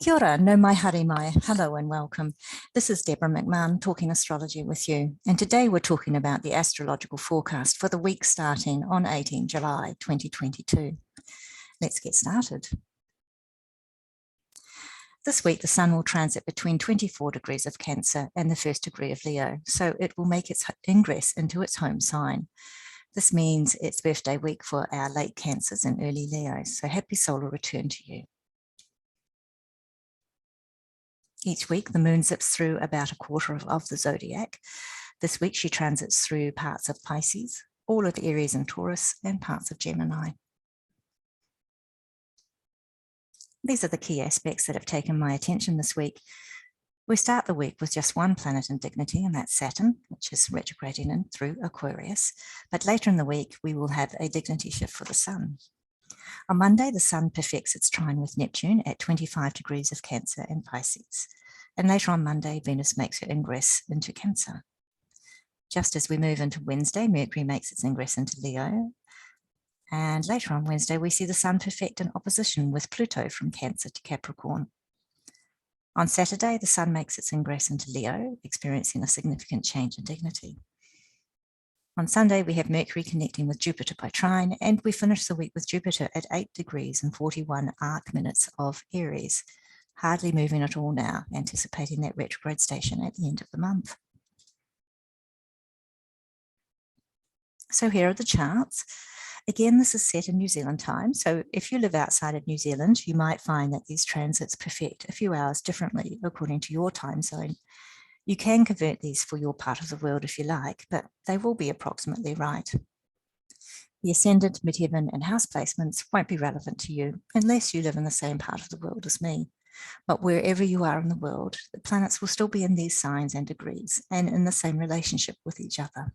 Kia ora, no mai haere mai. Hello and welcome. This is Deborah McMahon talking astrology with you. And today we're talking about the astrological forecast for the week starting on 18 July 2022. Let's get started. This week, the sun will transit between 24 degrees of Cancer and the 1st degree of Leo, so it will make its ingress into its home sign. This means it's birthday week for our late Cancers and early Leos, so happy solar return to you. Each week, the moon zips through about a quarter of the zodiac. This week, she transits through parts of Pisces, all of Aries and Taurus, and parts of Gemini. These are the key aspects that have taken my attention this week. We start the week with just one planet in dignity, and that's Saturn, which is retrograding in through Aquarius. But later in the week, we will have a dignity shift for the sun. On Monday, the sun perfects its trine with Neptune at 25 degrees of Cancer and Pisces. And later on Monday, Venus makes her ingress into Cancer. Just as we move into Wednesday, Mercury makes its ingress into Leo. And later on Wednesday, we see the sun perfect in opposition with Pluto from Cancer to Capricorn. On Saturday, the sun makes its ingress into Leo, experiencing a significant change in dignity. On Sunday, we have Mercury connecting with Jupiter by trine, and we finish the week with Jupiter at 8 degrees and 41 arc minutes of Aries, hardly moving at all now, anticipating that retrograde station at the end of the month. So here are the charts. Again, this is set in New Zealand time, so if you live outside of New Zealand, you might find that these transits perfect a few hours differently according to your time zone. You can convert these for your part of the world if you like, but they will be approximately right. The ascendant, midheaven, and house placements won't be relevant to you unless you live in the same part of the world as me. But wherever you are in the world, the planets will still be in these signs and degrees and in the same relationship with each other.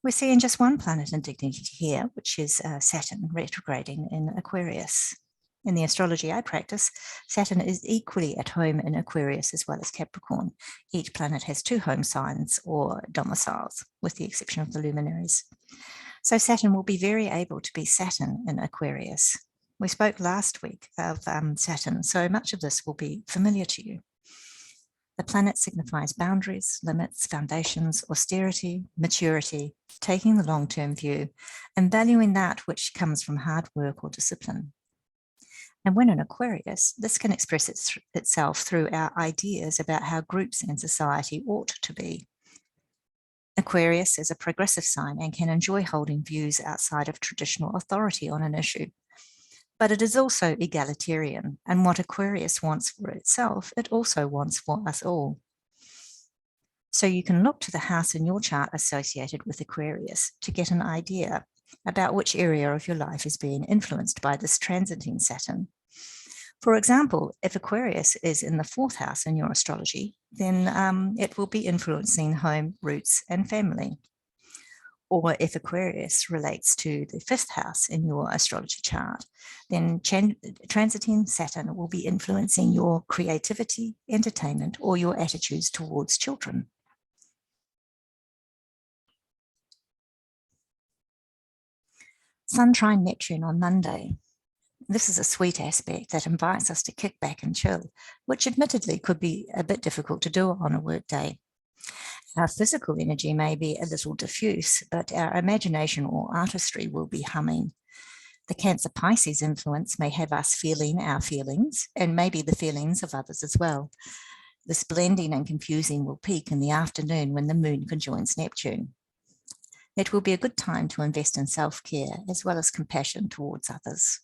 We're seeing just one planet in dignity here, which is Saturn retrograding in Aquarius. In the astrology I practice, Saturn is equally at home in Aquarius as well as Capricorn. Each planet has two home signs or domiciles, with the exception of the luminaries. So Saturn will be very able to be Saturn in Aquarius. We spoke last week of Saturn, so much of this will be familiar to you. The planet signifies boundaries, limits, foundations, austerity, maturity, taking the long-term view, and valuing that which comes from hard work or discipline. And when in Aquarius, this can express itself through our ideas about how groups and society ought to be. Aquarius is a progressive sign and can enjoy holding views outside of traditional authority on an issue. But it is also egalitarian, and what Aquarius wants for itself, it also wants for us all. So you can look to the house in your chart associated with Aquarius to get an idea about which area of your life is being influenced by this transiting Saturn. For example, if Aquarius is in the 4th house in your astrology, then it will be influencing home, roots, and family. Or if Aquarius relates to the 5th house in your astrology chart, then transiting Saturn will be influencing your creativity, entertainment, or your attitudes towards children. Sun trine Neptune on Monday. This is a sweet aspect that invites us to kick back and chill, which admittedly could be a bit difficult to do on a work day. Our physical energy may be a little diffuse, but our imagination or artistry will be humming. The Cancer Pisces influence may have us feeling our feelings and maybe the feelings of others as well. This blending and confusing will peak in the afternoon when the moon conjoins Neptune. It will be a good time to invest in self-care as well as compassion towards others.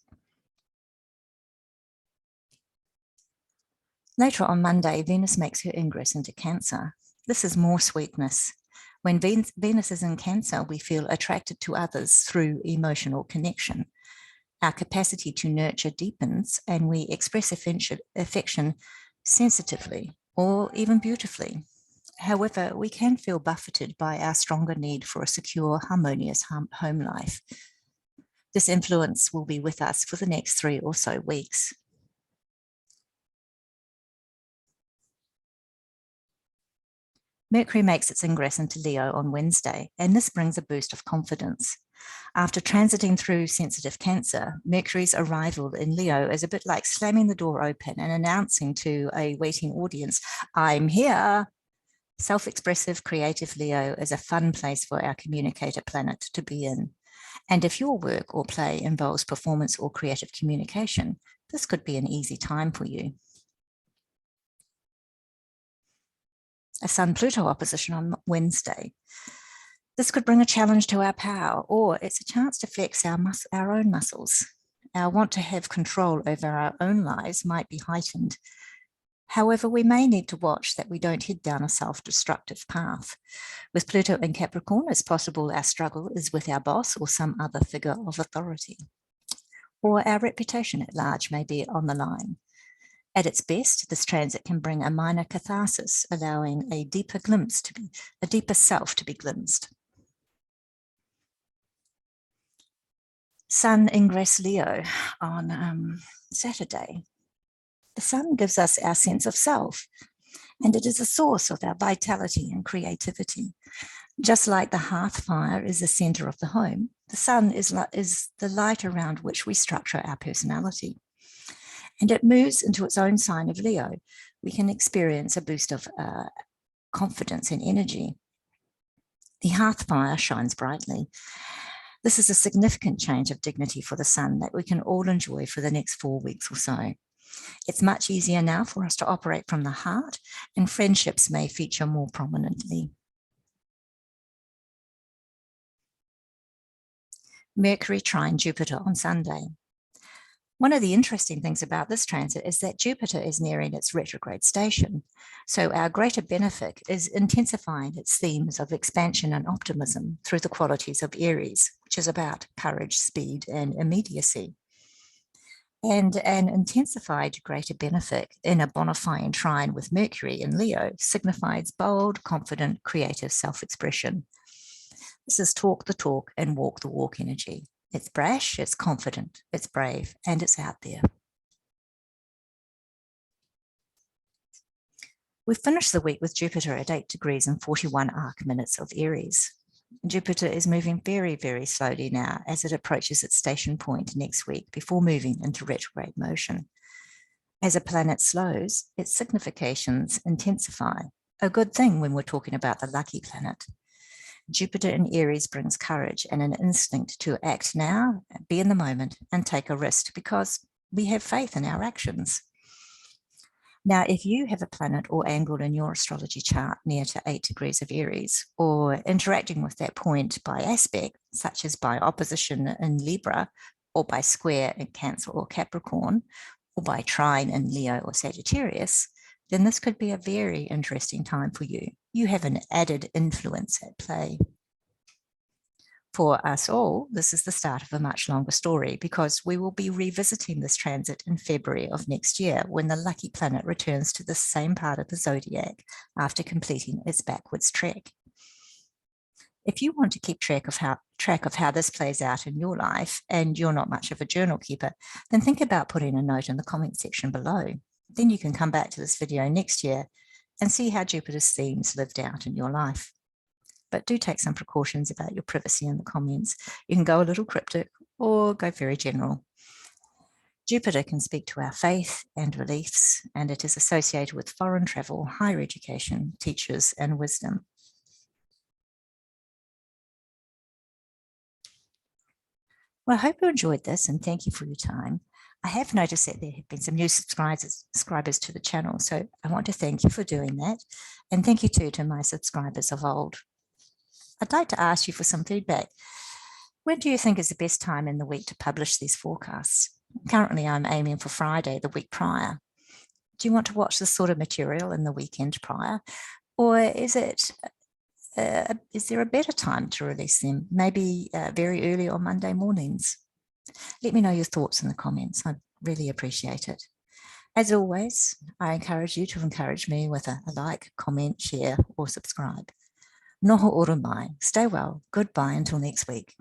Later on Monday, Venus makes her ingress into Cancer. This is more sweetness. When Venus is in Cancer, we feel attracted to others through emotional connection. Our capacity to nurture deepens and we express affection sensitively or even beautifully. However, we can feel buffeted by our stronger need for a secure, harmonious home life. This influence will be with us for the next 3 or so weeks. Mercury makes its ingress into Leo on Wednesday, and this brings a boost of confidence. After transiting through sensitive Cancer, Mercury's arrival in Leo is a bit like slamming the door open and announcing to a waiting audience, I'm here. Self-expressive, creative Leo is a fun place for our communicator planet to be in. And if your work or play involves performance or creative communication, this could be an easy time for you. A Sun-Pluto opposition on Wednesday. This could bring a challenge to our power, or it's a chance to flex our own muscles. Our want to have control over our own lives might be heightened. However, we may need to watch that we don't head down a self-destructive path. With Pluto in Capricorn, it's possible our struggle is with our boss or some other figure of authority. Or our reputation at large may be on the line. At its best, this transit can bring a minor catharsis, allowing a deeper self to be glimpsed. Sun ingress Leo on Saturday. The sun gives us our sense of self, and it is a source of our vitality and creativity. Just like the hearth fire is the center of the home, the sun is the light around which we structure our personality. And it moves into its own sign of Leo. We can experience a boost of confidence and energy. The hearth fire shines brightly. This is a significant change of dignity for the sun that we can all enjoy for the next 4 weeks or so. It's much easier now for us to operate from the heart, and friendships may feature more prominently. Mercury trine Jupiter on Sunday. One of the interesting things about this transit is that Jupiter is nearing its retrograde station. So our greater benefit is intensifying its themes of expansion and optimism through the qualities of Aries, which is about courage, speed, and immediacy. And an intensified greater benefit in a bona fide trine with Mercury in Leo signifies bold, confident, creative self-expression. This is talk the talk and walk the walk energy. It's brash, it's confident, it's brave, and it's out there. We finished the week with Jupiter at 8 degrees and 41 arc minutes of Aries. Jupiter is moving very, very slowly now as it approaches its station point next week before moving into retrograde motion. As a planet slows, its significations intensify, a good thing when we're talking about the lucky planet. Jupiter in Aries brings courage and an instinct to act now, be in the moment, and take a risk because we have faith in our actions. Now, if you have a planet or angle in your astrology chart near to 8 degrees of Aries, or interacting with that point by aspect, such as by opposition in Libra, or by square in Cancer or Capricorn, or by trine in Leo or Sagittarius, then this could be a very interesting time for you. You have an added influence at play. For us all, this is the start of a much longer story because we will be revisiting this transit in February of next year when the lucky planet returns to the same part of the zodiac after completing its backwards trek. If you want to keep track of how this plays out in your life and you're not much of a journal keeper, then think about putting a note in the comment section below. Then you can come back to this video next year and see how Jupiter's themes lived out in your life. But do take some precautions about your privacy in the comments. You can go a little cryptic or go very general. Jupiter can speak to our faith and beliefs, and it is associated with foreign travel, higher education, teachers, and wisdom. Well, I hope you enjoyed this and thank you for your time. I have noticed that there have been some new subscribers to the channel, so I want to thank you for doing that. And thank you too to my subscribers of old. I'd like to ask you for some feedback. When do you think is the best time in the week to publish these forecasts? Currently, I'm aiming for Friday, the week prior. Do you want to watch this sort of material in the weekend prior? Or is there a better time to release them? Maybe very early on Monday mornings? Let me know your thoughts in the comments. I'd really appreciate it. As always, I encourage you to encourage me with a like, comment, share, or subscribe. Noho oro mai. Stay well. Goodbye until next week.